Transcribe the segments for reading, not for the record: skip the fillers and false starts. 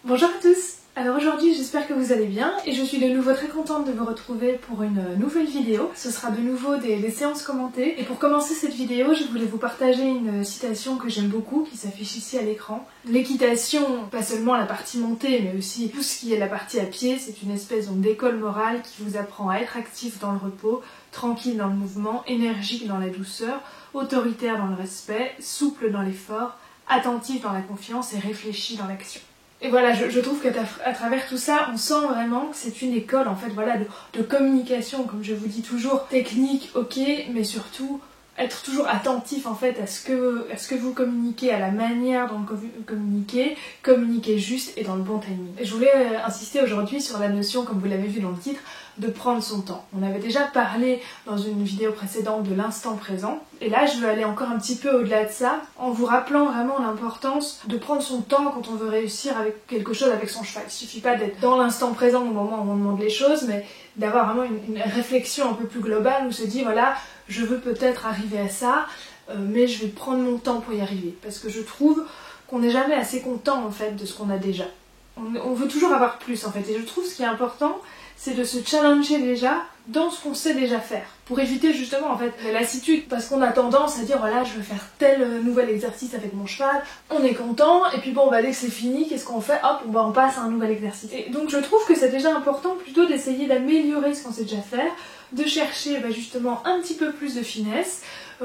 Bonjour à tous. Alors aujourd'hui j'espère que vous allez bien et je suis de nouveau très contente de vous retrouver pour une nouvelle vidéo. Ce sera de nouveau des séances commentées et pour commencer cette vidéo je voulais vous partager une citation que j'aime beaucoup qui s'affiche ici à l'écran. L'équitation, pas seulement la partie montée mais aussi tout ce qui est la partie à pied, c'est une espèce d'école morale qui vous apprend à être actif dans le repos, tranquille dans le mouvement, énergique dans la douceur, autoritaire dans le respect, souple dans l'effort, attentif dans la confiance et réfléchi dans l'action. Et voilà, je trouve qu'à travers tout ça, on sent vraiment que c'est une école en fait, voilà, de communication, comme je vous dis toujours, technique, ok, mais surtout être toujours attentif en fait à ce que vous communiquez, à la manière dont vous communiquer juste et dans le bon timing. Et je voulais insister aujourd'hui sur la notion, comme vous l'avez vu dans le titre, de prendre son temps. On avait déjà parlé dans une vidéo précédente de l'instant présent, et là je veux aller encore un petit peu au-delà de ça, en vous rappelant vraiment l'importance de prendre son temps quand on veut réussir avec quelque chose avec son cheval. Il suffit pas d'être dans l'instant présent au moment où on demande les choses, mais d'avoir vraiment une réflexion un peu plus globale où on se dit voilà, je veux peut-être arriver à ça, mais je vais prendre mon temps pour y arriver. Parce que je trouve qu'on n'est jamais assez content en fait de ce qu'on a déjà. On veut toujours avoir plus en fait, et je trouve ce qui est important, c'est de se challenger déjà dans ce qu'on sait déjà faire, pour éviter justement en fait la lassitude, parce qu'on a tendance à dire voilà je veux faire tel nouvel exercice avec mon cheval, on est content, et puis bon bah dès que c'est fini, qu'est-ce qu'on fait? Hop, on passe à un nouvel exercice. Et donc je trouve que c'est déjà important plutôt d'essayer d'améliorer ce qu'on sait déjà faire, de chercher justement un petit peu plus de finesse.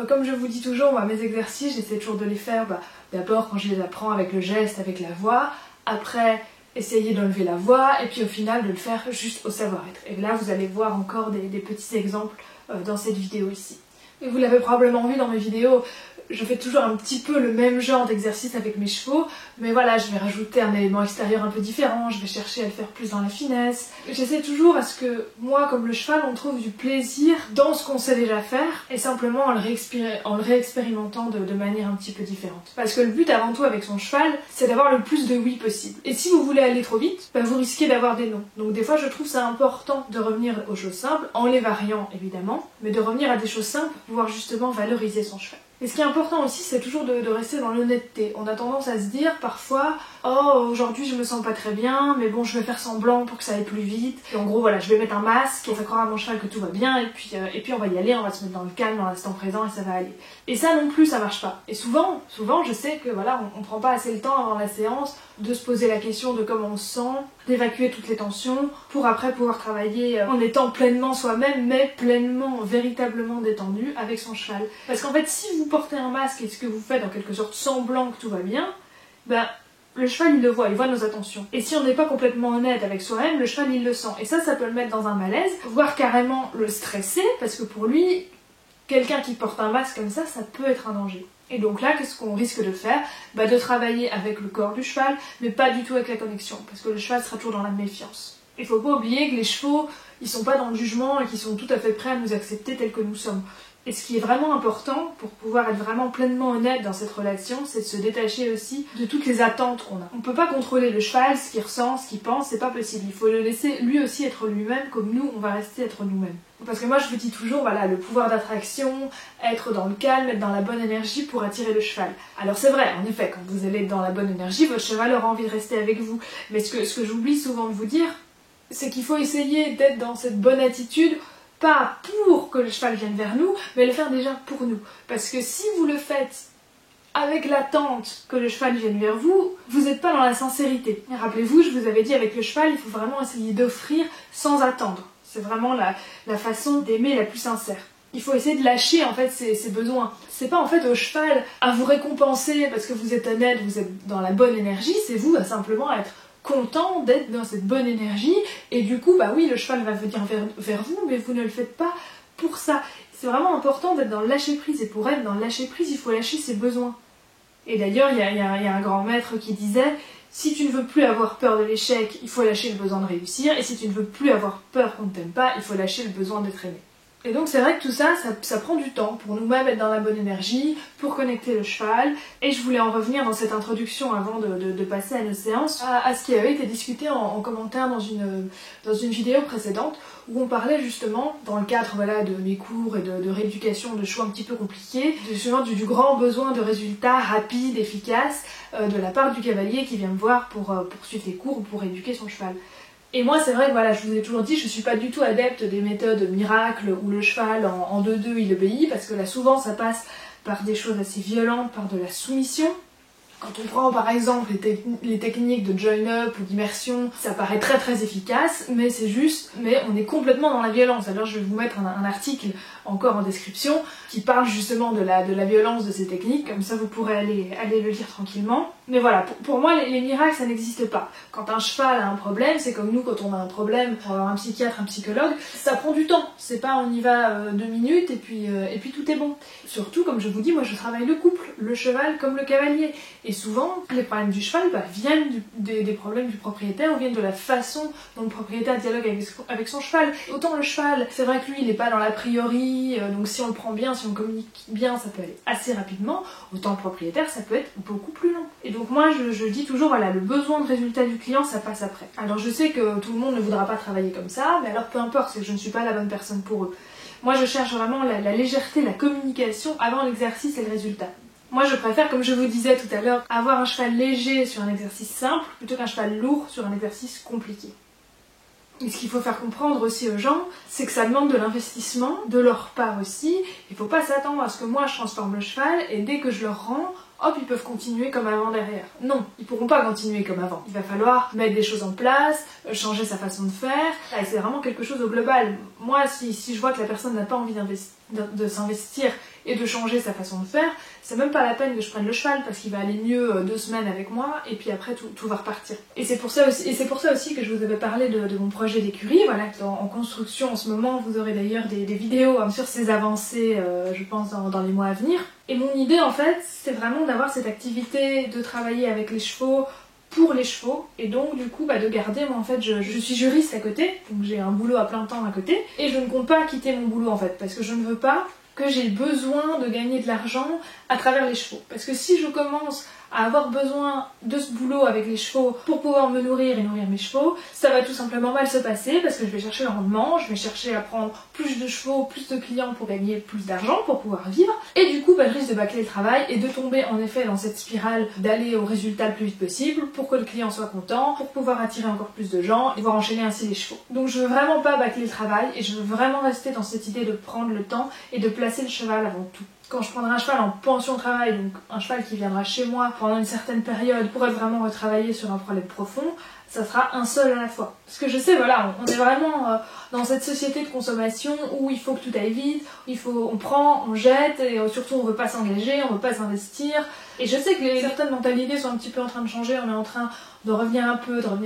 Comme je vous dis toujours, mes exercices, j'essaie toujours de les faire d'abord quand je les apprends avec le geste, avec la voix, après essayer d'enlever la voix et puis au final de le faire juste au savoir-être. Et là vous allez voir encore des petits exemples dans cette vidéo ici. Et vous l'avez probablement vu dans mes vidéos, je fais toujours un petit peu le même genre d'exercice avec mes chevaux, mais voilà, je vais rajouter un élément extérieur un peu différent, je vais chercher à le faire plus dans la finesse. J'essaie toujours à ce que moi, comme le cheval, on trouve du plaisir dans ce qu'on sait déjà faire, et simplement en le réexpérimentant de manière un petit peu différente. Parce que le but avant tout avec son cheval, c'est d'avoir le plus de oui possible. Et si vous voulez aller trop vite, vous risquez d'avoir des non. Donc des fois je trouve ça important de revenir aux choses simples, en les variant évidemment, mais de revenir à des choses simples pour pouvoir justement valoriser son cheval. Et ce qui est important aussi, c'est toujours de rester dans l'honnêteté. On a tendance à se dire parfois « Oh, aujourd'hui je me sens pas très bien, mais bon, je vais faire semblant pour que ça aille plus vite. » Et en gros, voilà, je vais mettre un masque et faire croire à mon cheval que tout va bien, et puis on va y aller, on va se mettre dans le calme, dans l'instant présent, et ça va aller. Et ça non plus, ça marche pas. Et souvent, je sais que voilà, on prend pas assez le temps avant la séance de se poser la question de comment on se sent, d'évacuer toutes les tensions, pour après pouvoir travailler en étant pleinement soi-même, mais pleinement, véritablement détendu avec son cheval. Parce qu'en fait, si vous portez un masque et ce que vous faites en quelque sorte semblant que tout va bien, le cheval il le voit, il voit nos attentions. Et si on n'est pas complètement honnête avec soi-même, le cheval il le sent. Et ça peut le mettre dans un malaise, voire carrément le stresser, parce que pour lui, quelqu'un qui porte un masque comme ça peut être un danger. Et donc là, qu'est-ce qu'on risque de faire? De travailler avec le corps du cheval, mais pas du tout avec la connexion, parce que le cheval sera toujours dans la méfiance. Il faut pas oublier que les chevaux, ils sont pas dans le jugement et qu'ils sont tout à fait prêts à nous accepter tels que nous sommes. Et ce qui est vraiment important pour pouvoir être vraiment pleinement honnête dans cette relation, c'est de se détacher aussi de toutes les attentes qu'on a. On peut pas contrôler le cheval, ce qu'il ressent, ce qu'il pense, c'est pas possible. Il faut le laisser lui aussi être lui-même comme nous, on va rester être nous-mêmes. Parce que moi je vous dis toujours, voilà, le pouvoir d'attraction, être dans le calme, être dans la bonne énergie pour attirer le cheval. Alors c'est vrai, en effet, quand vous allez être dans la bonne énergie, votre cheval aura envie de rester avec vous. Mais ce que j'oublie souvent de vous dire, c'est qu'il faut essayer d'être dans cette bonne attitude, pas pour que le cheval vienne vers nous, mais le faire déjà pour nous. Parce que si vous le faites avec l'attente que le cheval vienne vers vous, vous n'êtes pas dans la sincérité. Et rappelez-vous, je vous avais dit avec le cheval, il faut vraiment essayer d'offrir sans attendre. C'est vraiment la façon d'aimer la plus sincère. Il faut essayer de lâcher en fait ses besoins. C'est pas en fait au cheval à vous récompenser parce que vous êtes honnête, vous êtes dans la bonne énergie, c'est vous à simplement être content d'être dans cette bonne énergie, et du coup oui, le cheval va venir vers vous, mais vous ne le faites pas pour ça. C'est vraiment important d'être dans le lâcher prise, et pour être dans le lâcher prise, il faut lâcher ses besoins. Et d'ailleurs, il y a un grand maître qui disait si tu ne veux plus avoir peur de l'échec, il faut lâcher le besoin de réussir, et si tu ne veux plus avoir peur qu'on ne t'aime pas, il faut lâcher le besoin d'être aimé. Et donc c'est vrai que tout ça, ça prend du temps pour nous-mêmes être dans la bonne énergie, pour connecter le cheval. Et je voulais en revenir dans cette introduction avant de passer à nos séances, à ce qui avait été discuté en commentaire dans une vidéo précédente, où on parlait justement, dans le cadre voilà, de mes cours et de rééducation de chevaux un petit peu compliqués, du grand besoin de résultats rapides, efficaces, de la part du cavalier qui vient me voir pour suivre les cours ou pour éduquer son cheval. Et moi c'est vrai que voilà, je vous ai toujours dit, je suis pas du tout adepte des méthodes miracles où le cheval en 2-2 il obéit, parce que là souvent ça passe par des choses assez violentes, par de la soumission. Quand on prend par exemple les techniques de join-up ou d'immersion, ça paraît très efficace, mais on est complètement dans la violence. Alors je vais vous mettre un article encore en description qui parle justement de la violence de ces techniques, comme ça vous pourrez aller le lire tranquillement. Mais voilà, pour moi les miracles ça n'existe pas. Quand un cheval a un problème, c'est comme nous quand on a un problème pour avoir un psychiatre, un psychologue, ça prend du temps. C'est pas on y va 2 minutes et puis tout est bon. Surtout comme je vous dis, moi je travaille le couple, le cheval comme le cavalier. Et souvent, les problèmes du cheval viennent des problèmes du propriétaire ou viennent de la façon dont le propriétaire dialogue avec son cheval. Autant le cheval, c'est vrai que lui, il n'est pas dans l'a priori, donc si on le prend bien, si on communique bien, ça peut aller assez rapidement. Autant le propriétaire, ça peut être beaucoup plus long. Et donc moi, je dis toujours, voilà, le besoin de résultat du client, ça passe après. Alors je sais que tout le monde ne voudra pas travailler comme ça, mais alors peu importe, c'est que je ne suis pas la bonne personne pour eux. Moi, je cherche vraiment la légèreté, la communication avant l'exercice et le résultat. Moi je préfère, comme je vous disais tout à l'heure, avoir un cheval léger sur un exercice simple plutôt qu'un cheval lourd sur un exercice compliqué. Et ce qu'il faut faire comprendre aussi aux gens, c'est que ça demande de l'investissement, de leur part aussi. Il ne faut pas s'attendre à ce que moi je transforme le cheval et dès que je leur rends, hop, ils peuvent continuer comme avant derrière. Non, ils pourront pas continuer comme avant. Il va falloir mettre des choses en place, changer sa façon de faire. Et c'est vraiment quelque chose au global. Moi, si je vois que la personne n'a pas envie de s'investir et de changer sa façon de faire, c'est même pas la peine que je prenne le cheval parce qu'il va aller mieux 2 semaines avec moi et puis après tout va repartir. Et c'est pour ça aussi que je vous avais parlé de mon projet d'écurie, voilà, qui est en construction en ce moment. Vous aurez d'ailleurs des vidéos sur ses avancées, je pense, dans les mois à venir. Et mon idée en fait, c'est vraiment d'avoir cette activité de travailler avec les chevaux, pour les chevaux, et donc du coup de garder, moi en fait je suis juriste à côté, donc j'ai un boulot à plein temps à côté, et je ne compte pas quitter mon boulot en fait, parce que je ne veux pas que j'ai besoin de gagner de l'argent à travers les chevaux. Parce que si je commence à avoir besoin de ce boulot avec les chevaux pour pouvoir me nourrir et nourrir mes chevaux, ça va tout simplement mal se passer parce que je vais chercher le rendement, je vais chercher à prendre plus de chevaux, plus de clients pour gagner plus d'argent, pour pouvoir vivre, et du coup je risque de bâcler le travail et de tomber en effet dans cette spirale d'aller au résultat le plus vite possible pour que le client soit content, pour pouvoir attirer encore plus de gens et pouvoir enchaîner ainsi les chevaux. Donc je veux vraiment pas bâcler le travail et je veux vraiment rester dans cette idée de prendre le temps et de placer le cheval avant tout. Quand je prendrai un cheval en pension travail, donc un cheval qui viendra chez moi pendant une certaine période pour être vraiment retravaillé sur un problème profond, ça sera un seul à la fois. Parce que je sais, voilà, on est vraiment dans cette société de consommation où il faut que tout aille vite, on prend, on jette, et surtout on veut pas s'engager, on veut pas s'investir. Et je sais que certaines mentalités sont un petit peu en train de changer, on est en train de revenir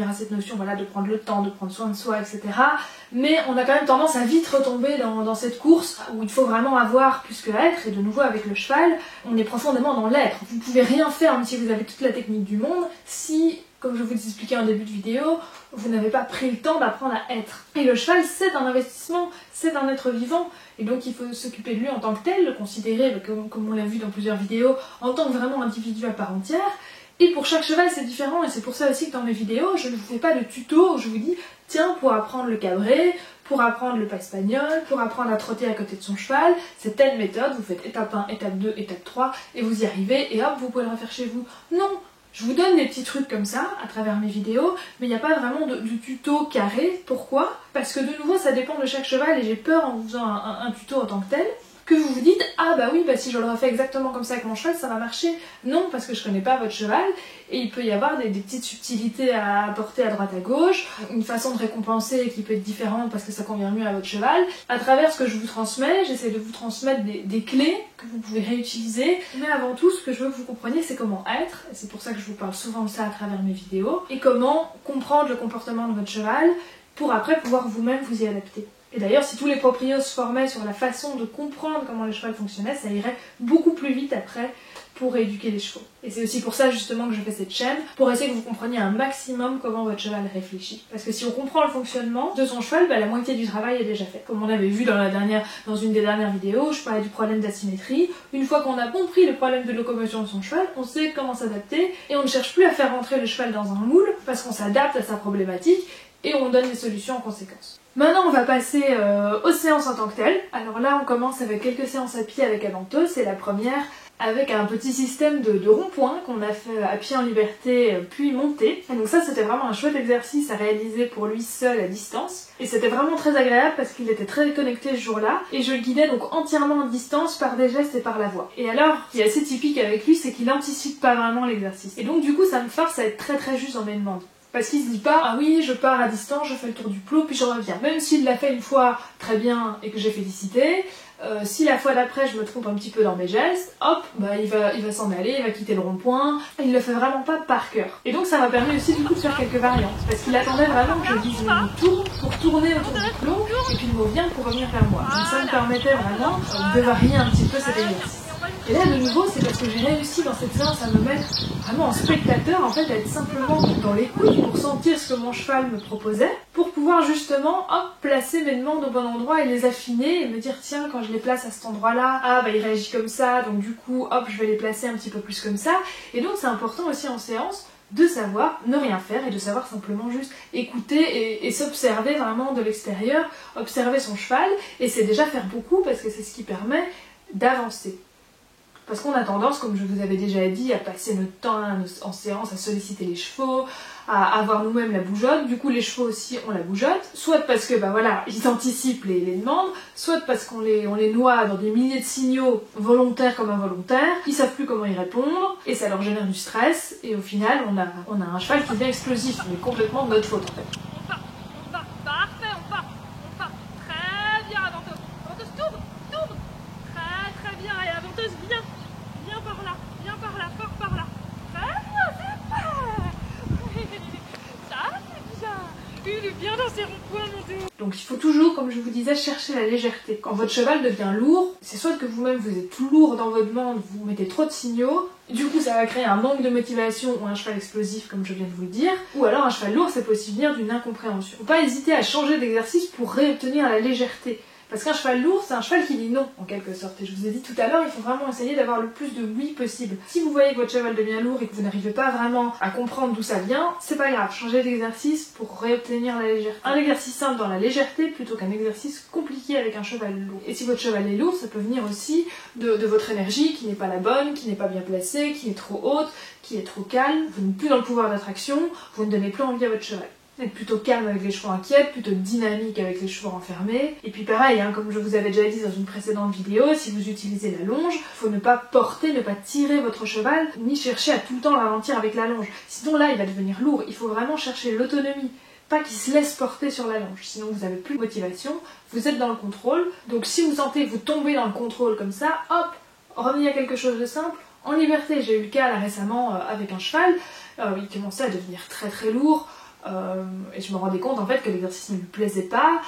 à cette notion, voilà, de prendre le temps, de prendre soin de soi, etc. Mais on a quand même tendance à vite retomber dans cette course où il faut vraiment avoir plus que être, et de nouveau avec le cheval, on est profondément dans l'être. Vous pouvez rien faire, même si vous avez toute la technique du monde, si, comme je vous expliquais en début de vidéo, vous n'avez pas pris le temps d'apprendre à être. Et le cheval, c'est un investissement, c'est un être vivant, et donc il faut s'occuper de lui en tant que tel, le considérer, comme on l'a vu dans plusieurs vidéos, en tant que vraiment individu à part entière. Et pour chaque cheval c'est différent, et c'est pour ça aussi que dans mes vidéos je ne vous fais pas de tuto où je vous dis tiens, pour apprendre le cabré, pour apprendre le pas espagnol, pour apprendre à trotter à côté de son cheval, c'est telle méthode, vous faites étape 1, étape 2, étape 3 et vous y arrivez et hop vous pouvez le refaire chez vous. Non, je vous donne des petits trucs comme ça à travers mes vidéos, mais il n'y a pas vraiment de tuto carré. Pourquoi? Parce que de nouveau ça dépend de chaque cheval et j'ai peur en vous faisant un tuto en tant que tel que vous vous dites ah bah oui, bah si je le refais exactement comme ça avec mon cheval ça va marcher. Non, parce que je connais pas votre cheval et il peut y avoir des petites subtilités à apporter à droite à gauche, une façon de récompenser qui peut être différente parce que ça convient mieux à votre cheval. À travers ce que je vous transmets, j'essaie de vous transmettre des clés que vous pouvez réutiliser, mais avant tout ce que je veux que vous compreniez c'est comment être, et c'est pour ça que je vous parle souvent de ça à travers mes vidéos, et comment comprendre le comportement de votre cheval pour après pouvoir vous-même vous y adapter. Et d'ailleurs, si tous les proprios se formaient sur la façon de comprendre comment le cheval fonctionnait, ça irait beaucoup plus vite après pour éduquer les chevaux. Et c'est aussi pour ça justement que je fais cette chaîne, pour essayer que vous compreniez un maximum comment votre cheval réfléchit. Parce que si on comprend le fonctionnement de son cheval, la moitié du travail est déjà fait. Comme on avait vu dans une des dernières vidéos, je parlais du problème d'asymétrie. Une fois qu'on a compris le problème de locomotion de son cheval, on sait comment s'adapter et on ne cherche plus à faire rentrer le cheval dans un moule parce qu'on s'adapte à sa problématique et on donne des solutions en conséquence. Maintenant, on va passer aux séances en tant que telles. Alors là, on commence avec quelques séances à pied avec Avantos. C'est la première avec un petit système de rond-point qu'on a fait à pied en liberté puis monté. Et donc ça, c'était vraiment un chouette exercice à réaliser pour lui seul à distance. Et c'était vraiment très agréable parce qu'il était très connecté ce jour-là. Et je le guidais donc entièrement à distance par des gestes et par la voix. Et alors, ce qui est assez typique avec lui, c'est qu'il n'anticipe pas vraiment l'exercice. Et donc du coup, ça me force à être très très juste dans mes demandes. Parce qu'il se dit pas, ah oui, je pars à distance, je fais le tour du plot, puis je reviens. Même s'il l'a fait une fois très bien et que j'ai félicité, si la fois d'après je me trompe un petit peu dans mes gestes, hop, il va s'en aller, il va quitter le rond-point, il le fait vraiment pas par cœur. Et donc ça m'a permis aussi du coup de faire quelques variantes, parce qu'il attendait vraiment que je dise le mot tour pour tourner autour du plot, et puis le mot vient pour revenir vers moi. Donc ça me permettait vraiment de varier un petit peu cet exercice. Et là, de nouveau, c'est parce que j'ai réussi dans cette séance à me mettre vraiment en spectateur, en fait, à être simplement dans l'écoute pour sentir ce que mon cheval me proposait, pour pouvoir justement, hop, placer mes demandes au bon endroit et les affiner et me dire, tiens, quand je les place à cet endroit-là, il réagit comme ça, donc du coup, hop, je vais les placer un petit peu plus comme ça. Et donc, c'est important aussi en séance de savoir ne rien faire et de savoir simplement juste écouter et s'observer vraiment de l'extérieur, observer son cheval, et c'est déjà faire beaucoup parce que c'est ce qui permet d'avancer. Parce qu'on a tendance, comme je vous avais déjà dit, à passer notre temps en séance à solliciter les chevaux, à avoir nous-mêmes la bougeotte. Du coup, les chevaux aussi ont la bougeotte. Soit parce que, ils anticipent les demandes, soit parce qu'on les noie dans des milliers de signaux volontaires comme involontaires. Ils savent plus comment y répondre et ça leur génère du stress. Et au final, on a un cheval qui devient explosif, mais complètement de notre faute en fait. Parfait, on part. Très bien, Avantos. Avantos, tourne. Très bien. Et Avantos, viens par là, fort par là. Très bien, super. Ça, c'est bien. Il est bien dans ses ronds-points, mon Dieu. Donc il faut toujours, comme je vous disais, chercher la légèreté. Quand votre cheval devient lourd, c'est soit que vous-même vous êtes lourd dans votre demande, vous mettez trop de signaux, du coup ça va créer un manque de motivation ou un cheval explosif comme je viens de vous le dire, ou alors un cheval lourd, c'est possible venir d'une incompréhension. Faut pas hésiter à changer d'exercice pour réobtenir la légèreté. Parce qu'un cheval lourd, c'est un cheval qui dit non, en quelque sorte. Et je vous ai dit tout à l'heure, il faut vraiment essayer d'avoir le plus de oui possible. Si vous voyez que votre cheval devient lourd et que vous n'arrivez pas vraiment à comprendre d'où ça vient, c'est pas grave, changez d'exercice pour réobtenir la légèreté. Un exercice simple dans la légèreté plutôt qu'un exercice compliqué avec un cheval lourd. Et si votre cheval est lourd, ça peut venir aussi de votre énergie qui n'est pas la bonne, qui n'est pas bien placée, qui est trop haute, qui est trop calme. Vous n'êtes plus dans le pouvoir d'attraction, vous ne donnez plus envie à votre cheval. Être plutôt calme avec les chevaux inquiets, plutôt dynamique avec les chevaux renfermés. Et puis pareil, comme je vous avais déjà dit dans une précédente vidéo, si vous utilisez la longe, faut ne pas porter, ne pas tirer votre cheval, ni chercher à tout le temps ralentir avec la longe. Sinon là, il va devenir lourd. Il faut vraiment chercher l'autonomie. Pas qu'il se laisse porter sur la longe, sinon vous n'avez plus de motivation, vous êtes dans le contrôle. Donc si vous sentez que vous tombez dans le contrôle comme ça, hop, revenez à quelque chose de simple, en liberté. J'ai eu le cas là récemment avec un cheval, il commençait à devenir très très lourd. Et je me rendais compte en fait que l'exercice ne lui plaisait pas,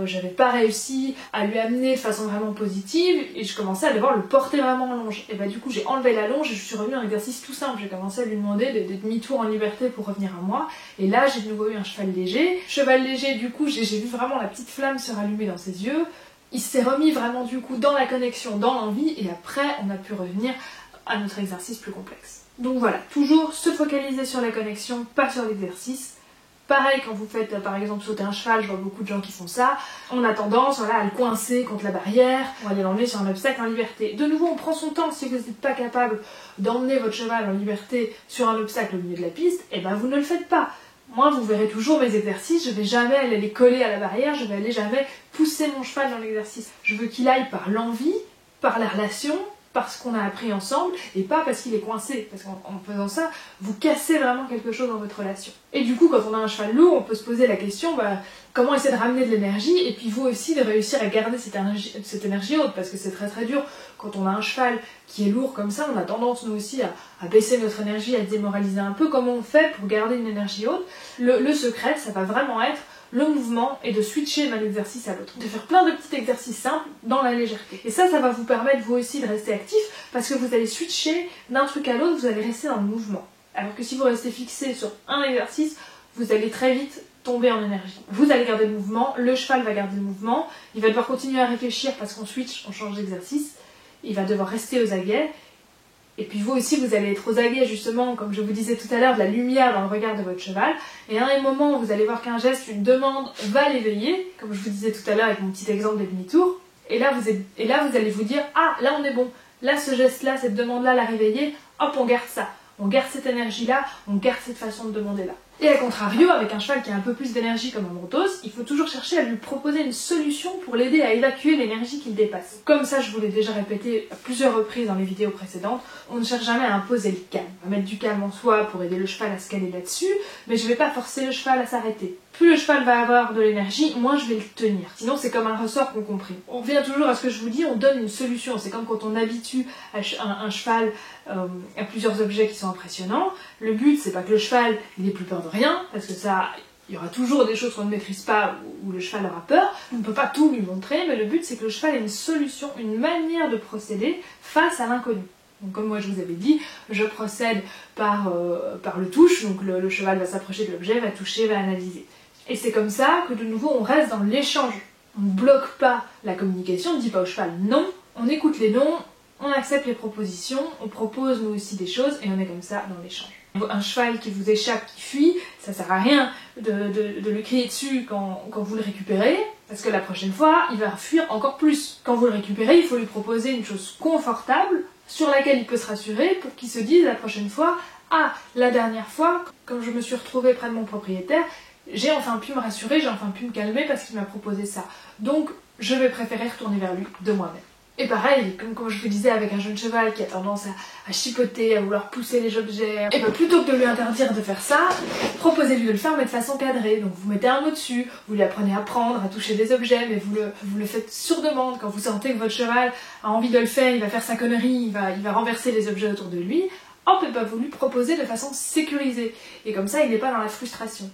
j'avais pas réussi à lui amener de façon vraiment positive et je commençais à devoir le porter vraiment en longe. Et du coup j'ai enlevé la longe et je suis revenue à un exercice tout simple, j'ai commencé à lui demander des demi-tours en liberté pour revenir à moi et là j'ai de nouveau eu un cheval léger. Cheval léger, du coup j'ai vu vraiment la petite flamme se rallumer dans ses yeux, il s'est remis vraiment du coup dans la connexion, dans l'envie et après on a pu revenir à notre exercice plus complexe. Donc voilà, toujours se focaliser sur la connexion, pas sur l'exercice. Pareil, quand vous faites par exemple sauter un cheval, je vois beaucoup de gens qui font ça, on a tendance à le coincer contre la barrière, on va aller l'emmener sur un obstacle en liberté. De nouveau, on prend son temps. Si vous n'êtes pas capable d'emmener votre cheval en liberté sur un obstacle au milieu de la piste, vous ne le faites pas. Moi, vous verrez toujours mes exercices, je vais jamais aller les coller à la barrière, je vais aller jamais pousser mon cheval dans l'exercice. Je veux qu'il aille par l'envie, par la relation, parce qu'on a appris ensemble, et pas parce qu'il est coincé. Parce qu'en faisant ça, vous cassez vraiment quelque chose dans votre relation. Et du coup, quand on a un cheval lourd, on peut se poser la question, comment essayer de ramener de l'énergie, et puis vous aussi de réussir à garder cette énergie haute, parce que c'est très très dur. Quand on a un cheval qui est lourd comme ça, on a tendance nous aussi à baisser notre énergie, à se démoraliser un peu. Comment on fait pour garder une énergie haute? Le secret, ça va vraiment être le mouvement et de switcher d'un exercice à l'autre. De faire plein de petits exercices simples dans la légèreté. Et ça va vous permettre vous aussi de rester actif, parce que vous allez switcher d'un truc à l'autre, vous allez rester dans le mouvement. Alors que si vous restez fixé sur un exercice, vous allez très vite tomber en énergie. Vous allez garder le mouvement, le cheval va garder le mouvement, il va devoir continuer à réfléchir parce qu'on switch, on change d'exercice, il va devoir rester aux aguets, et puis vous aussi vous allez être aux aguets justement, comme je vous disais tout à l'heure, de la lumière dans le regard de votre cheval, et à un moment où vous allez voir qu'un geste, une demande va l'éveiller, comme je vous disais tout à l'heure avec mon petit exemple des demi-tours, et là vous allez vous dire, ah là on est bon, là ce geste-là, cette demande-là l'a réveillé, hop on garde ça. On garde cette énergie-là, on garde cette façon de demander-là. Et à contrario, avec un cheval qui a un peu plus d'énergie comme un Montos, il faut toujours chercher à lui proposer une solution pour l'aider à évacuer l'énergie qu'il dépasse. Comme ça, je vous l'ai déjà répété à plusieurs reprises dans les vidéos précédentes, on ne cherche jamais à imposer le calme. On va mettre du calme en soi pour aider le cheval à se caler là-dessus, mais je ne vais pas forcer le cheval à s'arrêter. Plus le cheval va avoir de l'énergie, moins je vais le tenir. Sinon, c'est comme un ressort qu'on comprime. On revient toujours à ce que je vous dis, on donne une solution. C'est comme quand on habitue un cheval à plusieurs objets qui sont impressionnants. Le but, c'est pas que le cheval n'ait plus peur de rien, parce que ça, il y aura toujours des choses qu'on ne maîtrise pas où le cheval aura peur. On ne peut pas tout lui montrer, mais le but, c'est que le cheval ait une solution, une manière de procéder face à l'inconnu. Donc comme moi je vous avais dit, je procède par le touche, donc le cheval va s'approcher de l'objet, va toucher, va analyser. Et c'est comme ça que de nouveau on reste dans l'échange. On ne bloque pas la communication, on ne dit pas au cheval non, on écoute les non, on accepte les propositions, on propose nous aussi des choses et on est comme ça dans l'échange. Un cheval qui vous échappe, qui fuit, ça sert à rien de lui crier dessus quand vous le récupérez, parce que la prochaine fois, il va fuir encore plus. Quand vous le récupérez, il faut lui proposer une chose confortable, sur laquelle il peut se rassurer, pour qu'il se dise la prochaine fois, ah, la dernière fois, quand je me suis retrouvée près de mon propriétaire, j'ai enfin pu me rassurer, j'ai enfin pu me calmer parce qu'il m'a proposé ça. Donc, je vais préférer retourner vers lui de moi-même. Et pareil, comme je vous disais avec un jeune cheval qui a tendance à chipoter, à vouloir pousser les objets, et bien plutôt que de lui interdire de faire ça, proposez-lui de le faire mais de façon cadrée. Donc vous mettez un mot dessus, vous lui apprenez à prendre, à toucher des objets, mais vous le faites sur demande. Quand vous sentez que votre cheval a envie de le faire, il va faire sa connerie, il va renverser les objets autour de lui, hop, et bien vous lui proposez de façon sécurisée. Et comme ça, il n'est pas dans la frustration.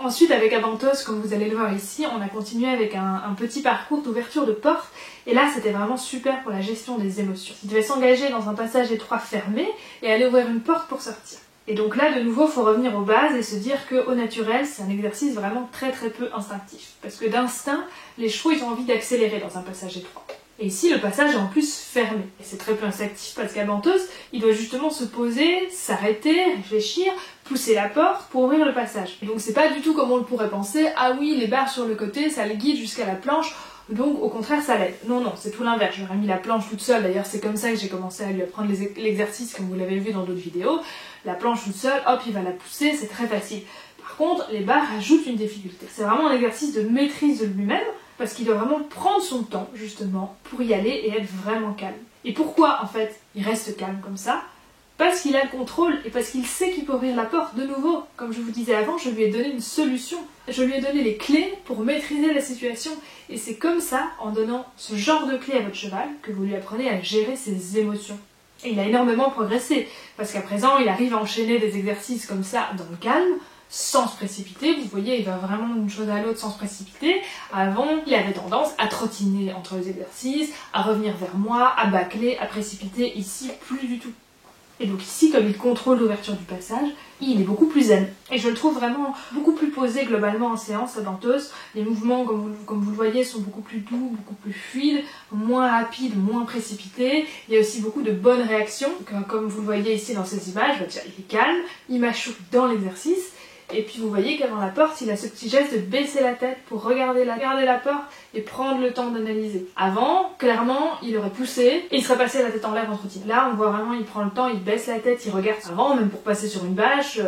Ensuite, avec Avantos, comme vous allez le voir ici, on a continué avec un petit parcours d'ouverture de porte. Et là, c'était vraiment super pour la gestion des émotions. Il devait s'engager dans un passage étroit fermé et aller ouvrir une porte pour sortir. Et donc là, de nouveau, il faut revenir aux bases et se dire qu'au naturel, c'est un exercice vraiment très très peu instinctif. Parce que d'instinct, les chevaux, ils ont envie d'accélérer dans un passage étroit. Et ici, le passage est en plus fermé. Et c'est très peu instinctif parce qu'Avantos, il doit justement se poser, s'arrêter, réfléchir, pousser la porte pour ouvrir le passage. Et donc c'est pas du tout comme on le pourrait penser, ah oui, les barres sur le côté, ça le guide jusqu'à la planche, donc au contraire ça l'aide. Non, non, c'est tout l'inverse. J'aurais mis la planche toute seule, d'ailleurs c'est comme ça que j'ai commencé à lui apprendre l'exercice comme vous l'avez vu dans d'autres vidéos. La planche toute seule, hop, il va la pousser, c'est très facile. Par contre, les barres rajoutent une difficulté. C'est vraiment un exercice de maîtrise de lui-même, parce qu'il doit vraiment prendre son temps, justement, pour y aller et être vraiment calme. Et pourquoi, en fait, il reste calme comme ça? Parce qu'il a le contrôle et parce qu'il sait qu'il peut ouvrir la porte. De nouveau, comme je vous disais avant, je lui ai donné une solution. Je lui ai donné les clés pour maîtriser la situation. Et c'est comme ça, en donnant ce genre de clés à votre cheval, que vous lui apprenez à gérer ses émotions. Et il a énormément progressé, parce qu'à présent, il arrive à enchaîner des exercices comme ça dans le calme, sans se précipiter. Vous voyez, il va vraiment d'une chose à l'autre sans se précipiter. Avant, il avait tendance à trottiner entre les exercices, à revenir vers moi, à bâcler, à précipiter. Ici, plus du tout. Et donc ici, comme il contrôle l'ouverture du passage, il est beaucoup plus zen. Et je le trouve vraiment beaucoup plus posé globalement en séance à Avantos. Les mouvements, comme vous le voyez, sont beaucoup plus doux, beaucoup plus fluides, moins rapides, moins précipités. Il y a aussi beaucoup de bonnes réactions. Comme vous le voyez ici dans ces images, il est calme, il mâchoue dans l'exercice. Et puis vous voyez qu'avant la porte, il a ce petit geste de baisser la tête pour regarder la porte et prendre le temps d'analyser. Avant, clairement, il aurait poussé et il serait passé la tête en l'air en trottine. Là, on voit vraiment, il prend le temps, il baisse la tête, il regarde. Avant, même pour passer sur une bâche,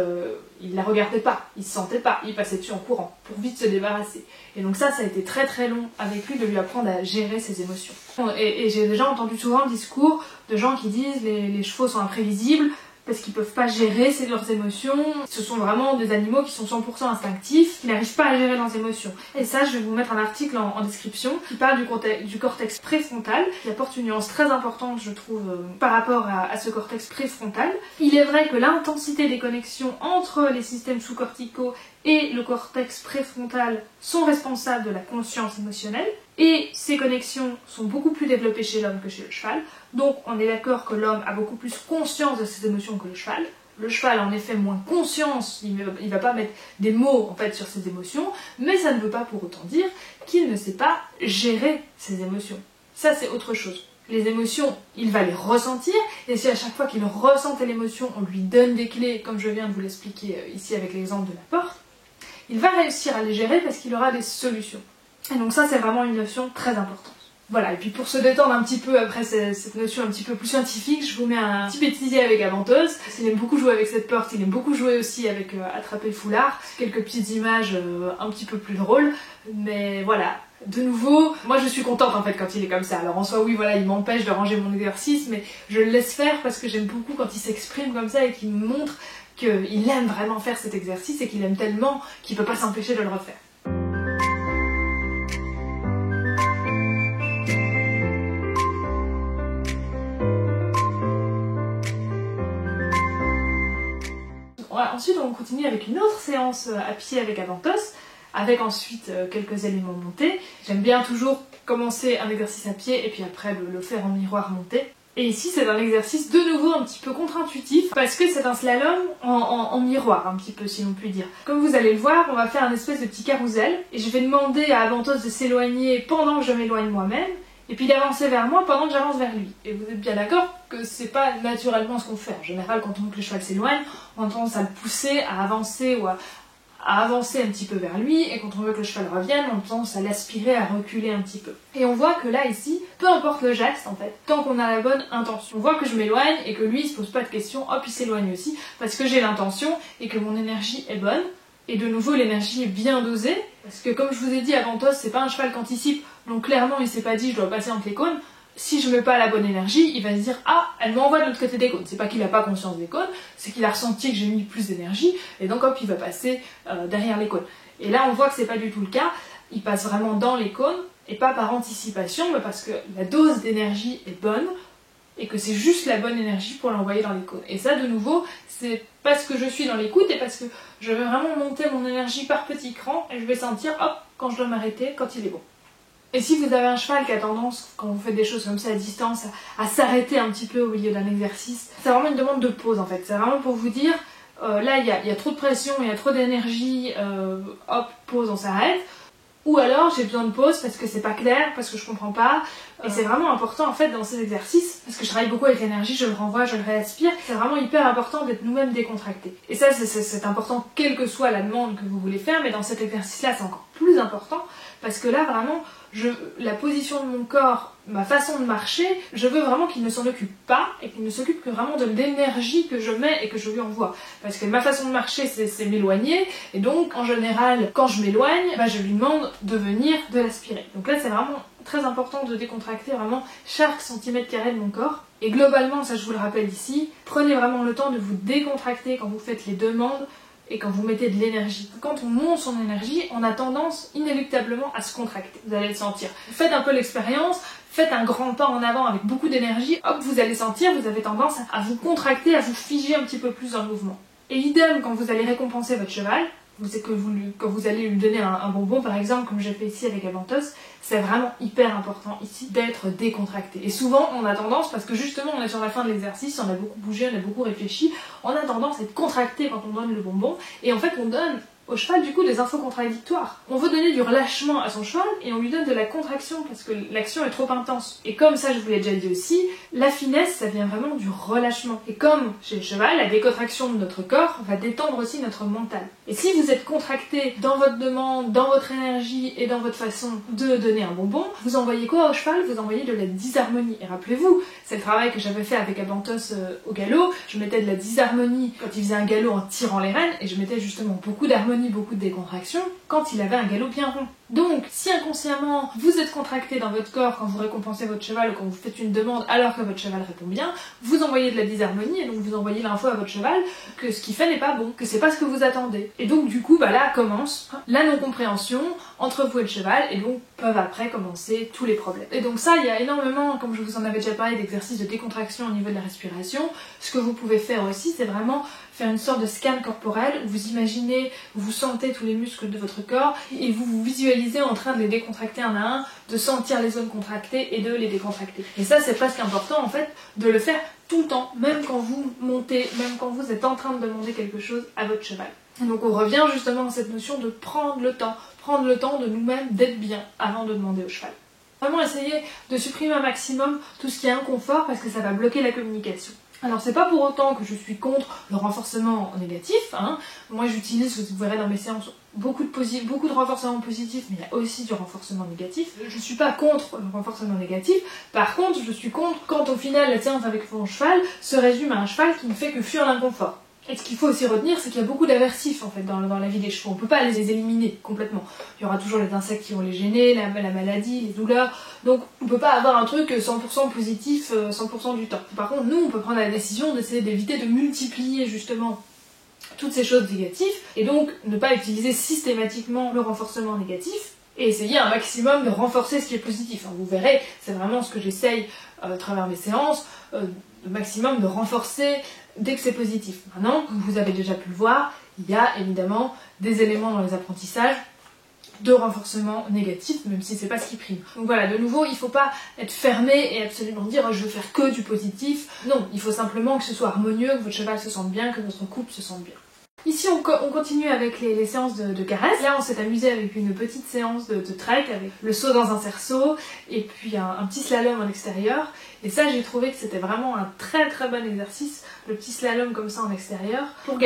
il la regardait pas, il se sentait pas, il passait dessus en courant pour vite se débarrasser. Et donc ça a été très très long avec lui de lui apprendre à gérer ses émotions. Et j'ai déjà entendu souvent le discours de gens qui disent les chevaux sont imprévisibles. parce qu'ils peuvent pas gérer leurs émotions. Ce sont vraiment des animaux qui sont 100% instinctifs, qui n'arrivent pas à gérer leurs émotions. Et ça, je vais vous mettre un article en description qui parle du cortex préfrontal, qui apporte une nuance très importante, je trouve, par rapport à ce cortex préfrontal. Il est vrai que l'intensité des connexions entre les systèmes sous-corticaux et le cortex préfrontal sont responsables de la conscience émotionnelle, et ces connexions sont beaucoup plus développées chez l'homme que chez le cheval. Donc on est d'accord que l'homme a beaucoup plus conscience de ses émotions que le cheval. Le cheval a en effet moins conscience, il va pas mettre des mots en fait sur ses émotions, mais ça ne veut pas pour autant dire qu'il ne sait pas gérer ses émotions. Ça c'est autre chose. Les émotions, il va les ressentir, et si à chaque fois qu'il ressent l'émotion, on lui donne des clés, comme je viens de vous l'expliquer ici avec l'exemple de la porte, il va réussir à les gérer parce qu'il aura des solutions. Et donc ça c'est vraiment une notion très importante. Voilà, et puis pour se détendre un petit peu après cette notion un petit peu plus scientifique, je vous mets un petit bêtisier avec la venteuse. Il aime beaucoup jouer avec cette porte, il aime beaucoup jouer aussi avec attraper le foulard. Quelques petites images un petit peu plus drôles, mais voilà. De nouveau, moi je suis contente en fait quand il est comme ça. Alors en soi oui voilà, il m'empêche de ranger mon exercice, mais je le laisse faire parce que j'aime beaucoup quand il s'exprime comme ça et qu'il me montre qu'il aime vraiment faire cet exercice et qu'il aime tellement qu'il peut pas s'empêcher de le refaire. Ensuite on continue avec une autre séance à pied avec Aventos, avec ensuite quelques éléments montés. J'aime bien toujours commencer un exercice à pied et puis après le faire en miroir monté. Et ici c'est un exercice de nouveau un petit peu contre-intuitif parce que c'est un slalom en miroir un petit peu si l'on peut dire. Comme vous allez le voir, on va faire un espèce de petit carrousel et je vais demander à Aventos de s'éloigner pendant que je m'éloigne moi-même et puis d'avancer vers moi pendant que j'avance vers lui. Et vous êtes bien d'accord que c'est pas naturellement ce qu'on fait. En général, quand on veut que le cheval s'éloigne, on a tendance à le pousser à avancer ou à avancer un petit peu vers lui, et quand on veut que le cheval revienne, on a tendance à l'aspirer, à reculer un petit peu. Et on voit que là, ici, peu importe le geste, en fait, tant qu'on a la bonne intention. On voit que je m'éloigne et que lui, il se pose pas de questions, hop, il s'éloigne aussi, parce que j'ai l'intention et que mon énergie est bonne. Et de nouveau, l'énergie est bien dosée, parce que comme je vous ai dit, Aventos, c'est pas un cheval qui anticipe, donc clairement, il s'est pas dit, je dois passer entre les cônes. Si je mets pas la bonne énergie, il va se dire « Ah, elle m'envoie de l'autre côté des cônes ». C'est pas qu'il a pas conscience des cônes, c'est qu'il a ressenti que j'ai mis plus d'énergie, et donc hop, il va passer derrière les cônes. Et là, on voit que c'est pas du tout le cas, il passe vraiment dans les cônes, et pas par anticipation, mais parce que la dose d'énergie est bonne, et que c'est juste la bonne énergie pour l'envoyer dans les cônes. Et ça, de nouveau, c'est parce que je suis dans l'écoute, et parce que je vais vraiment monter mon énergie par petits crans, et je vais sentir, hop, quand je dois m'arrêter, quand il est bon. Et si vous avez un cheval qui a tendance, quand vous faites des choses comme ça à distance, à s'arrêter un petit peu au milieu d'un exercice, c'est vraiment une demande de pause en fait. C'est vraiment pour vous dire, là il y a trop de pression, il y a trop d'énergie, hop, pause, on s'arrête. Ou alors j'ai besoin de pause parce que c'est pas clair, parce que je comprends pas. Et c'est vraiment important en fait dans ces exercices, parce que je travaille beaucoup avec l'énergie, je le renvoie, je le réaspire. C'est vraiment hyper important d'être nous-mêmes décontractés. Et ça c'est important quelle que soit la demande que vous voulez faire, mais dans cet exercice-là c'est encore plus important, parce que là vraiment, la position de mon corps, ma façon de marcher, je veux vraiment qu'il ne s'en occupe pas et qu'il ne s'occupe que vraiment de l'énergie que je mets et que je lui envoie. Parce que ma façon de marcher, c'est m'éloigner, et donc en général, quand je m'éloigne, je lui demande de venir, de l'aspirer. Donc là, c'est vraiment très important de décontracter vraiment chaque centimètre carré de mon corps. Et globalement, ça je vous le rappelle ici, prenez vraiment le temps de vous décontracter quand vous faites les demandes, et quand vous mettez de l'énergie. Quand on monte son énergie, on a tendance inéluctablement à se contracter. Vous allez le sentir. Faites un peu l'expérience, faites un grand pas en avant avec beaucoup d'énergie, hop, vous allez sentir, vous avez tendance à vous contracter, à vous figer un petit peu plus dans le mouvement. Et idem quand vous allez récompenser votre cheval, quand vous allez lui donner un bonbon par exemple, comme j'ai fait ici avec Aventos, c'est vraiment hyper important ici d'être décontracté. Et souvent on a tendance, parce que justement on est sur la fin de l'exercice, on a beaucoup bougé, on a beaucoup réfléchi, on a tendance à être contracté quand on donne le bonbon, et en fait on donne au cheval du coup des infos contradictoires. On veut donner du relâchement à son cheval et on lui donne de la contraction parce que l'action est trop intense. Et comme ça je vous l'ai déjà dit aussi, la finesse ça vient vraiment du relâchement. Et comme chez le cheval, la décontraction de notre corps va détendre aussi notre mental. Et si vous êtes contracté dans votre demande, dans votre énergie et dans votre façon de donner un bonbon, vous envoyez quoi au cheval? Vous envoyez de la disharmonie. Et rappelez-vous, c'est le travail que j'avais fait avec Aventos au galop, je mettais de la disharmonie quand il faisait un galop en tirant les rênes et je mettais justement beaucoup d'harmonie d'harmonie, beaucoup de décontraction quand il avait un galop bien rond. Donc, si inconsciemment vous êtes contracté dans votre corps quand vous récompensez votre cheval ou quand vous faites une demande alors que votre cheval répond bien, vous envoyez de la disharmonie et donc vous envoyez l'info à votre cheval que ce qu'il fait n'est pas bon, que c'est pas ce que vous attendez. Et donc du coup, là commence la non-compréhension entre vous et le cheval et donc peuvent après commencer tous les problèmes. Et donc ça, il y a énormément, comme je vous en avais déjà parlé, d'exercices de décontraction au niveau de la respiration. Ce que vous pouvez faire aussi, c'est vraiment faire une sorte de scan corporel où vous imaginez, vous sentez tous les muscles de votre corps et vous vous visualisez en train de les décontracter un à un, de sentir les zones contractées et de les décontracter. Et ça, c'est presque important en fait de le faire tout le temps, même quand vous montez, même quand vous êtes en train de demander quelque chose à votre cheval. Et donc on revient justement à cette notion de prendre le temps de nous-mêmes d'être bien avant de demander au cheval. Vraiment essayer de supprimer un maximum tout ce qui est inconfort parce que ça va bloquer la communication. Alors c'est pas pour autant que je suis contre le renforcement négatif, hein. Moi j'utilise, vous verrez dans mes séances, beaucoup de renforcement positif, mais il y a aussi du renforcement négatif. Je suis pas contre le renforcement négatif, par contre je suis contre quand au final la séance avec mon cheval se résume à un cheval qui ne fait que fuir l'inconfort. Et ce qu'il faut aussi retenir, c'est qu'il y a beaucoup d'aversifs en fait dans la vie des chevaux. On peut pas les éliminer complètement. Il y aura toujours les insectes qui vont les gêner, la maladie, les douleurs. Donc on peut pas avoir un truc 100% positif 100% du temps. Par contre, nous, on peut prendre la décision d'essayer d'éviter de multiplier justement toutes ces choses négatives et donc ne pas utiliser systématiquement le renforcement négatif et essayer un maximum de renforcer ce qui est positif. Vous verrez, c'est vraiment ce que j'essaye à travers mes séances, le maximum de renforcer dès que c'est positif. Maintenant, comme vous avez déjà pu le voir, il y a évidemment des éléments dans les apprentissages de renforcement négatif, même si c'est pas ce qui prime. Donc voilà, de nouveau, il faut pas être fermé et absolument dire je veux faire que du positif. Non, il faut simplement que ce soit harmonieux, que votre cheval se sente bien, que votre couple se sente bien. Ici, on continue avec les séances de caresse. Là, on s'est amusé avec une petite séance de trek avec le saut dans un cerceau et puis un petit slalom en extérieur. Et ça, j'ai trouvé que c'était vraiment un très très bon exercice, le petit slalom comme ça en extérieur, pour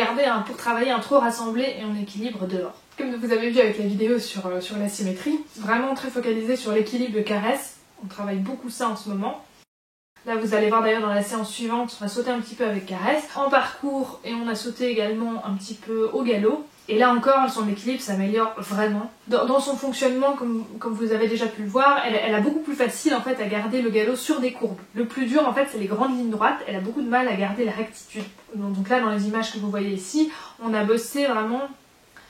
travailler un trot rassemblé et en équilibre dehors. Comme vous avez vu avec la vidéo sur la symétrie, vraiment très focalisé sur l'équilibre de caresse. On travaille beaucoup ça en ce moment. Là, vous allez voir d'ailleurs dans la séance suivante, on a sauté un petit peu avec caresse, en parcours, et on a sauté également un petit peu au galop. Et là encore, son équilibre s'améliore vraiment. Dans son fonctionnement, comme vous avez déjà pu le voir, elle a beaucoup plus facile en fait à garder le galop sur des courbes. Le plus dur en fait, c'est les grandes lignes droites. Elle a beaucoup de mal à garder la rectitude. Donc là, dans les images que vous voyez ici, on a bossé vraiment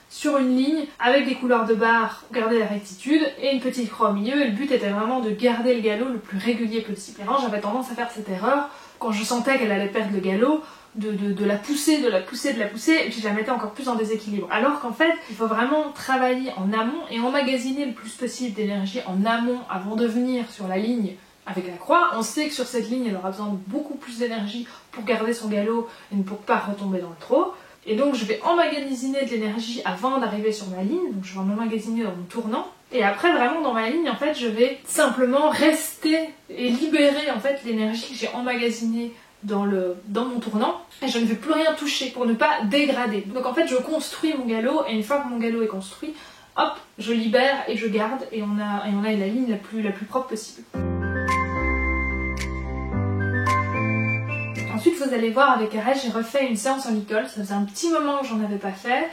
sur une ligne avec des couleurs de barres pour garder la rectitude et une petite croix au milieu, et le but était vraiment de garder le galop le plus régulier possible. Et j'avais tendance à faire cette erreur quand je sentais qu'elle allait perdre le galop, de la pousser, et puis je la mettais encore plus en déséquilibre. Alors qu'en fait, il faut vraiment travailler en amont et emmagasiner le plus possible d'énergie en amont avant de venir sur la ligne avec la croix. On sait que sur cette ligne, elle aura besoin de beaucoup plus d'énergie pour garder son galop et pour pas retomber dans le trot. Et donc je vais emmagasiner de l'énergie avant d'arriver sur ma ligne, donc je vais en emmagasiner en tournant. Et après vraiment dans ma ligne, en fait, je vais simplement rester et libérer en fait l'énergie que j'ai emmagasinée dans mon tournant, et je ne vais plus rien toucher pour ne pas dégrader. Donc en fait, je construis mon galop, et une fois que mon galop est construit, hop, je libère et je garde, et on a la ligne la plus propre possible. Ensuite, vous allez voir, avec Arès, j'ai refait une séance en licol. Ça faisait un petit moment que j'en avais pas fait.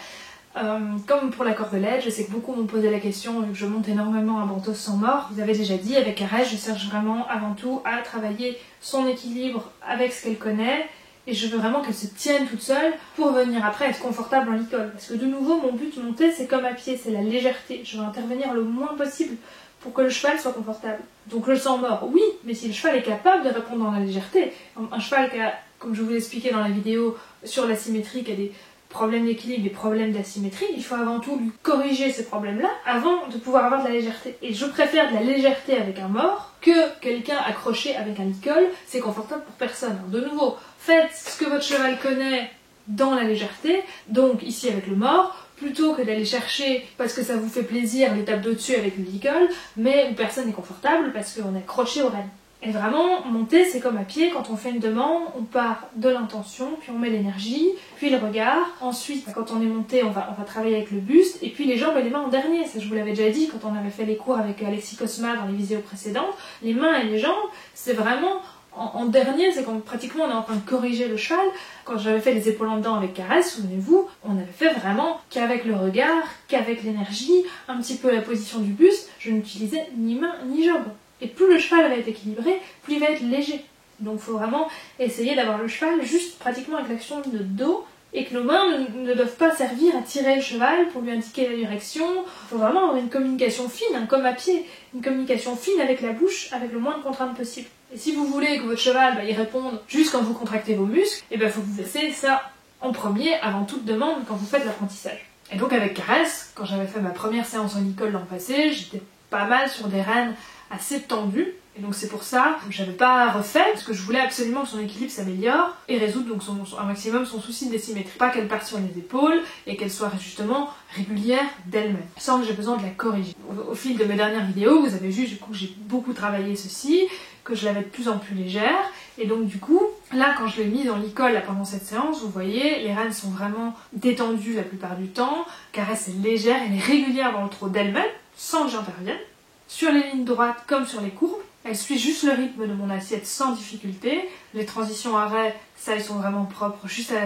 Comme pour la cordelette, je sais que beaucoup m'ont posé la question, vu que je monte énormément à Bantos sans mort. Vous avez déjà dit, avec Arès, je cherche vraiment avant tout à travailler son équilibre avec ce qu'elle connaît. Et je veux vraiment qu'elle se tienne toute seule pour venir après être confortable en licol. Parce que de nouveau, mon but monter, c'est comme à pied, c'est la légèreté. Je veux intervenir le moins possible pour que le cheval soit confortable. Donc le sang mort, oui, mais si le cheval est capable de répondre dans la légèreté, un cheval qui a, comme je vous l'ai expliqué dans la vidéo sur l'asymétrie, qui a des problèmes d'équilibre, des problèmes d'asymétrie, il faut avant tout lui corriger ces problèmes-là avant de pouvoir avoir de la légèreté. Et je préfère de la légèreté avec un mort que quelqu'un accroché avec un licol, c'est confortable pour personne. De nouveau, faites ce que votre cheval connaît dans la légèreté, donc ici avec le mort, plutôt que d'aller chercher, parce que ça vous fait plaisir, l'étape d'au-dessus avec le licol, mais où personne n'est confortable parce qu'on est accroché au rêne. Et vraiment, monter, c'est comme à pied, quand on fait une demande, on part de l'intention, puis on met l'énergie, puis le regard. Ensuite, quand on est monté, on va travailler avec le buste, et puis les jambes et les mains en dernier. Ça, je vous l'avais déjà dit quand on avait fait les cours avec Alexis Cosma dans les vidéos précédentes. Les mains et les jambes, c'est vraiment En dernier, c'est quand pratiquement on est en train de corriger le cheval. Quand j'avais fait les épaules en dedans avec Caresse, souvenez-vous, on avait fait vraiment qu'avec le regard, qu'avec l'énergie, un petit peu la position du buste, je n'utilisais ni main ni jambes. Et plus le cheval va être équilibré, plus il va être léger. Donc il faut vraiment essayer d'avoir le cheval juste pratiquement avec l'action de dos, et que nos mains ne doivent pas servir à tirer le cheval pour lui indiquer la direction. Il faut vraiment avoir une communication fine, hein, comme à pied, une communication fine avec la bouche, avec le moins de contraintes possible. Et si vous voulez que votre cheval y réponde juste quand vous contractez vos muscles, il faut que vous fassiez ça en premier, avant toute demande, quand vous faites l'apprentissage. Et donc avec Caresse, quand j'avais fait ma première séance en école l'an passé, j'étais pas mal sur des rênes assez tendues. Et donc c'est pour ça que j'avais pas refait, parce que je voulais absolument que son équilibre s'améliore et résoudre donc un maximum son souci de symétrie. Pas qu'elle parte sur les épaules et qu'elle soit justement régulière d'elle-même, sans que j'ai besoin de la corriger. Au fil de mes dernières vidéos, vous avez vu du coup que j'ai beaucoup travaillé ceci, que je l'avais de plus en plus légère. Et donc du coup, là quand je l'ai mis dans l'icole pendant cette séance, vous voyez, les rênes sont vraiment détendues la plupart du temps. Caresse est légère, elle est régulière dans le trot d'elle-même, sans que j'intervienne. Sur les lignes droites comme sur les courbes. Elle suit juste le rythme de mon assiette sans difficulté. Les transitions arrêt, ça, elles sont vraiment propres, juste à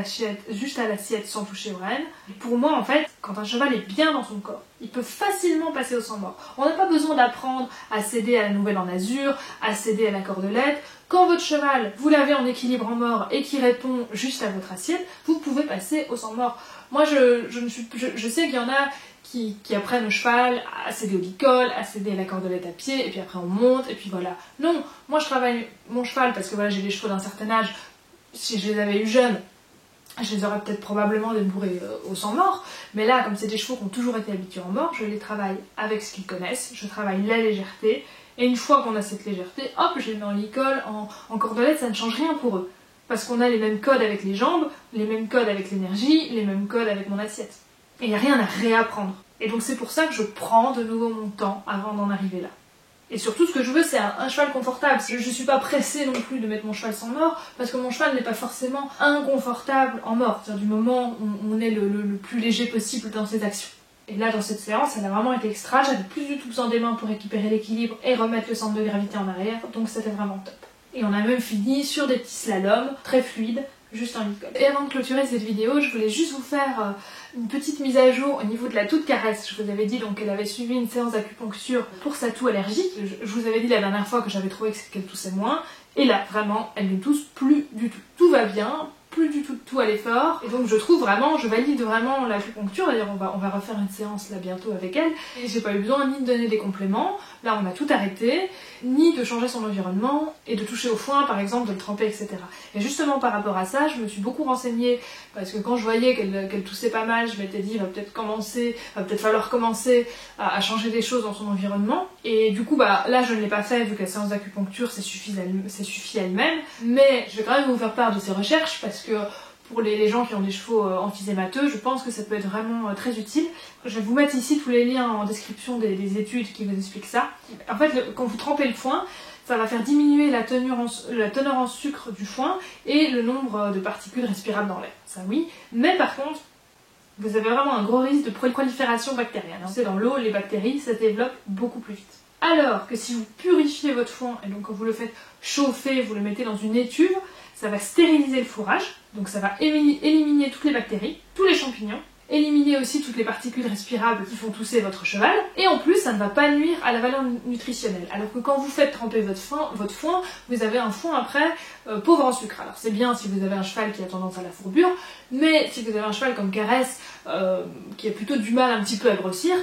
l'assiette sans toucher aux rênes. Et pour moi, en fait, quand un cheval est bien dans son corps, il peut facilement passer au sang mort. On n'a pas besoin d'apprendre à céder à la nouvelle en azur, à céder à la cordelette. Quand votre cheval, vous l'avez en équilibre en mort et qui répond juste à votre assiette, vous pouvez passer au sang mort. Moi, je sais qu'il y en a qui apprennent au cheval à céder au licol, à céder à la cordelette à pied, et puis après on monte, et puis voilà. Non, moi je travaille mon cheval parce que voilà, j'ai des chevaux d'un certain âge. Si je les avais eu jeunes, je les aurais peut-être probablement débourrés au sang mort, mais là, comme c'est des chevaux qui ont toujours été habitués en mort, je les travaille avec ce qu'ils connaissent, je travaille la légèreté, et une fois qu'on a cette légèreté, hop, je les mets en licol, en cordelette, ça ne change rien pour eux. Parce qu'on a les mêmes codes avec les jambes, les mêmes codes avec l'énergie, les mêmes codes avec mon assiette. Et il n'y a rien à réapprendre. Et donc c'est pour ça que je prends de nouveau mon temps avant d'en arriver là. Et surtout ce que je veux c'est un cheval confortable. Je ne suis pas pressée non plus de mettre mon cheval sans mort, parce que mon cheval n'est pas forcément inconfortable en mort. C'est-à-dire du moment où on est le plus léger possible dans ses actions. Et là dans cette séance, elle a vraiment été extra, j'avais plus du tout besoin des mains pour récupérer l'équilibre et remettre le centre de gravité en arrière, donc c'était vraiment top. Et on a même fini sur des petits slaloms, très fluides, juste en licol. Et avant de clôturer cette vidéo, je voulais juste vous faire une petite mise à jour au niveau de la toux de Caresse. Je vous avais dit donc qu'elle avait suivi une séance d'acupuncture pour sa toux allergique. Je vous avais dit la dernière fois que j'avais trouvé qu'elle toussait moins. Et là, vraiment, elle ne tousse plus du tout. Tout va bien, plus du tout de toux à l'effort. Et donc je trouve vraiment, je valide vraiment l'acupuncture. D'ailleurs, on va refaire une séance là bientôt avec elle. Et j'ai pas eu besoin ni de donner des compléments. Là, on a tout arrêté, ni de changer son environnement et de toucher au foin, par exemple, de le tremper, etc. Et justement, par rapport à ça, je me suis beaucoup renseignée parce que quand je voyais qu'elle toussait pas mal, je m'étais dit, il va peut-être falloir commencer à changer des choses dans son environnement. Et du coup, là, je ne l'ai pas fait vu que la séance d'acupuncture, ça suffit elle-même. Mais je vais quand même vous faire part de ces recherches parce que pour les gens qui ont des chevaux emphysèmateux, je pense que ça peut être vraiment très utile. Je vais vous mettre ici tous les liens en description des études qui vous expliquent ça. En fait, quand vous trempez le foin, ça va faire diminuer la teneur en sucre du foin et le nombre de particules respirables dans l'air. Ça oui, mais par contre, vous avez vraiment un gros risque de prolifération bactérienne. C'est dans l'eau, les bactéries, ça se développe beaucoup plus vite. Alors que si vous purifiez votre foin, et donc quand vous le faites chauffer, vous le mettez dans une étuve, ça va stériliser le fourrage, donc ça va éliminer toutes les bactéries, tous les champignons, éliminer aussi toutes les particules respirables qui font tousser votre cheval, et en plus ça ne va pas nuire à la valeur nutritionnelle. Alors que quand vous faites tremper votre foin, vous avez un foin après pauvre en sucre. Alors c'est bien si vous avez un cheval qui a tendance à la fourbure, mais si vous avez un cheval comme Caresse, qui a plutôt du mal un petit peu à grossir,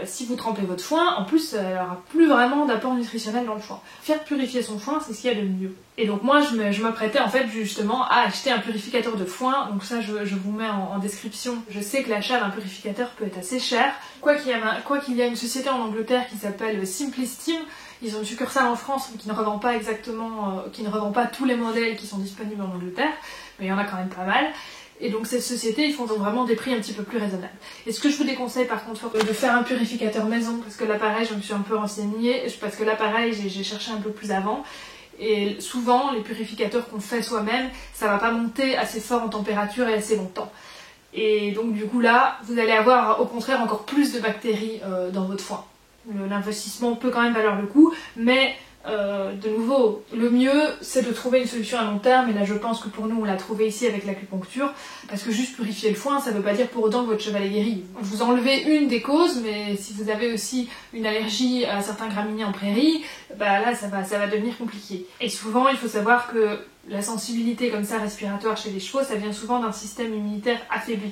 si vous trempez votre foin, en plus elle n'aura plus vraiment d'apport nutritionnel dans le foin. Faire purifier son foin, c'est ce qu'il y a de mieux. Et donc moi je m'apprêtais en fait justement à acheter un purificateur de foin, donc ça je vous mets en description. Je sais que l'achat d'un purificateur peut être assez cher. Quoi qu'il y a une société en Angleterre qui s'appelle Simply-Steam, ils ont une succursale en France mais qui ne revend pas qui ne revend pas tous les modèles qui sont disponibles en Angleterre, mais il y en a quand même pas mal. Et donc cette société, ils font donc vraiment des prix un petit peu plus raisonnables. Et ce que je vous déconseille par contre, de faire un purificateur maison, parce que là pareil, je me suis un peu renseignée, parce que là pareil, j'ai cherché un peu plus avant. Et souvent, les purificateurs qu'on fait soi-même, ça va pas monter assez fort en température et assez longtemps. Et donc du coup là, vous allez avoir au contraire encore plus de bactéries dans votre foin. L'investissement peut quand même valoir le coup, mais de nouveau, le mieux c'est de trouver une solution à long terme, et là je pense que pour nous on l'a trouvé ici avec l'acupuncture, parce que juste purifier le foin ça veut pas dire pour autant que votre cheval est guéri. Vous enlevez une des causes, mais si vous avez aussi une allergie à certains graminées en prairie, bah là ça va devenir compliqué. Et souvent il faut savoir que la sensibilité comme ça respiratoire chez les chevaux, ça vient souvent d'un système immunitaire affaibli.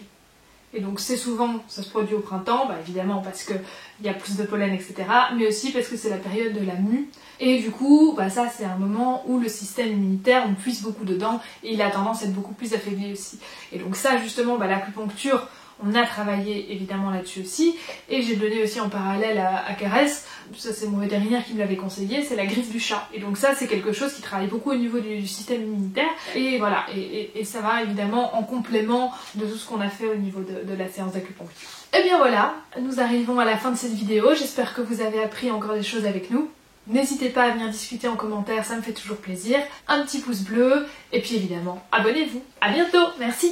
Et donc c'est souvent, ça se produit au printemps, bah évidemment parce qu'il y a plus de pollen, etc. Mais aussi parce que c'est la période de la mue. Et du coup, bah ça c'est un moment où le système immunitaire, on puise beaucoup dedans et il a tendance à être beaucoup plus affaibli aussi. Et donc ça justement, bah, l'acupuncture, on a travaillé évidemment là-dessus aussi. Et j'ai donné aussi en parallèle à Caresse, ça c'est mon vétérinaire qui me l'avait conseillé, c'est la griffe du chat. Et donc ça c'est quelque chose qui travaille beaucoup au niveau du système immunitaire. Et voilà, et ça va évidemment en complément de tout ce qu'on a fait au niveau de la séance d'acupuncture. Et bien voilà, nous arrivons à la fin de cette vidéo. J'espère que vous avez appris encore des choses avec nous. N'hésitez pas à venir discuter en commentaire, ça me fait toujours plaisir. Un petit pouce bleu, et puis évidemment, abonnez-vous. À bientôt, merci.